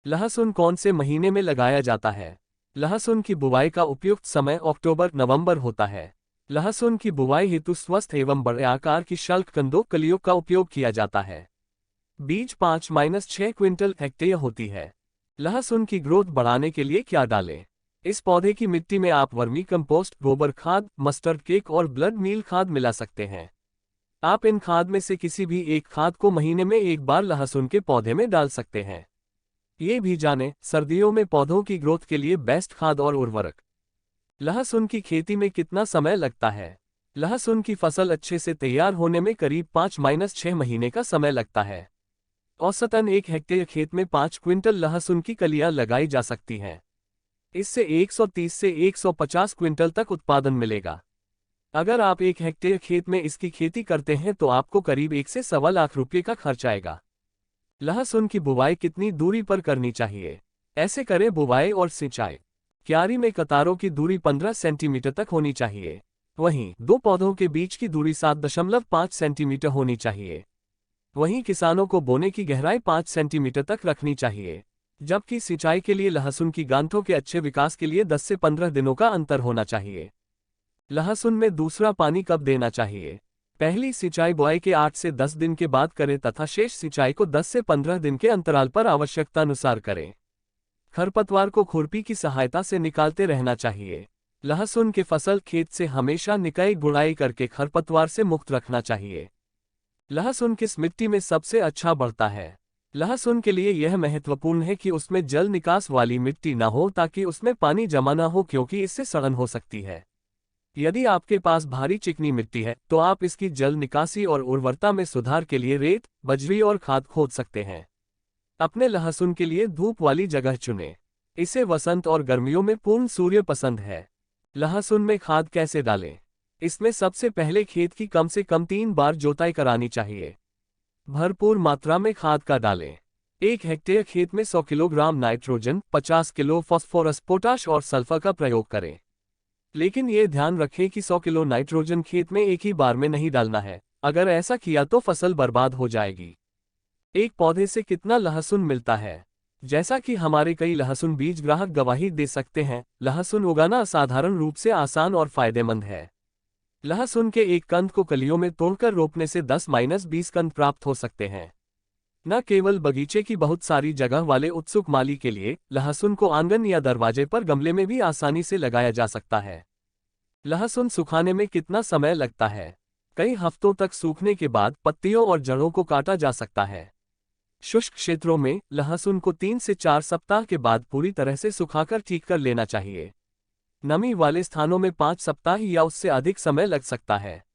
लहसुन कौन से महीने में लगाया जाता है? लहसुन की बुवाई का उपयुक्त समय अक्टूबर-नवंबर होता है। लहसुन की बुवाई हेतु स्वस्थ एवं बड़े आकार की शल्क कंदों कलियों का उपयोग किया जाता है। बीज 5-6 क्विंटल हेक्टेयर होती है। लहसुन की ग्रोथ बढ़ाने के लिए क्या डालें? इस पौधे की मिट्टी में आप वर्मी कंपोस्ट, गोबर खाद, मस्टर्ड केक और ब्लड मील खाद मिला सकते हैं। आप इन खाद में से किसी भी एक खाद को महीने में एक बार लहसुन के पौधे में डाल सकते हैं। ये भी जानें, सर्दियों में पौधों की ग्रोथ के लिए बेस्ट खाद और उर्वरक। लहसुन की खेती में कितना समय लगता है? लहसुन की फसल अच्छे से तैयार होने में करीब 5-6 महीने का समय लगता है। औसतन 1 हेक्टेयर खेत में 5 क्विंटल लहसुन की कलियां लगाई जा सकती हैं। इससे 130 से 150 क्विंटल तक उत्पादन मिलेगा। अगर आप 1 हेक्टेयर खेत में इसकी खेती करते हैं तो आपको करीब 1 से सवा लाख रुपये का खर्च आएगा। लहसुन की बुवाई कितनी दूरी पर करनी चाहिए? ऐसे करें बुवाई और सिंचाई। क्यारी में कतारों की दूरी 15 सेंटीमीटर तक होनी चाहिए। वहीं दो पौधों के बीच की दूरी 7.5 सेंटीमीटर होनी चाहिए। वहीं किसानों को बोने की गहराई 5 सेंटीमीटर तक रखनी चाहिए। जबकि सिंचाई के लिए लहसुन की गांठों के अच्छे विकास के लिए 10 से 15 दिनों का अंतर होना चाहिए। लहसुन में दूसरा पानी कब देना चाहिए? पहली सिंचाई बुआई के 8 से 10 दिन के बाद करें तथा शेष सिंचाई को 10 से 15 दिन के अंतराल पर आवश्यकतानुसार करें। खरपतवार को खुरपी की सहायता से निकालते रहना चाहिए। लहसुन के फसल खेत से हमेशा निकाई गुड़ाई करके खरपतवार से मुक्त रखना चाहिए। लहसुन किस मिट्टी में सबसे अच्छा बढ़ता है? लहसुन के लिए यह महत्वपूर्ण है कि उसमें जल निकास वाली मिट्टी न हो ताकि उसमें पानी जमा न हो, क्योंकि इससे सड़न हो सकती है। यदि आपके पास भारी चिकनी मिट्टी है तो आप इसकी जल निकासी और उर्वरता में सुधार के लिए रेत, बजरी और खाद खोद सकते हैं। अपने लहसुन के लिए धूप वाली जगह चुनें। इसे वसंत और गर्मियों में पूर्ण सूर्य पसंद है। लहसुन में खाद कैसे डालें? इसमें सबसे पहले खेत की कम से कम 3 बार जोताई करानी चाहिए। भरपूर मात्रा में खाद का डालें। 1 हेक्टेयर खेत में 100 kilogram nitrogen, 50 kilo phosphorus, potash और सल्फर का प्रयोग करें। लेकिन ये ध्यान रखें कि 100 किलो नाइट्रोजन खेत में एक ही बार में नहीं डालना है। अगर ऐसा किया तो फसल बर्बाद हो जाएगी। एक पौधे से कितना लहसुन मिलता है? जैसा कि हमारे कई लहसुन बीज ग्राहक गवाही दे सकते हैं, लहसुन उगाना असाधारण रूप से आसान और फायदेमंद है। लहसुन के एक कंद को कलियों में तोड़कर रोपने से 10-20 कंद प्राप्त हो सकते हैं। न केवल बगीचे की बहुत सारी जगह वाले उत्सुक माली के लिए, लहसुन को आंगन या दरवाजे पर गमले में भी आसानी से लगाया जा सकता है। लहसुन सुखाने में कितना समय लगता है? कई हफ्तों तक सूखने के बाद पत्तियों और जड़ों को काटा जा सकता है। शुष्क क्षेत्रों में लहसुन को 3 से 4 सप्ताह के बाद पूरी तरह से सुखाकर ठीक कर लेना चाहिए। नमी वाले स्थानों में 5 सप्ताह या उससे अधिक समय लग सकता है।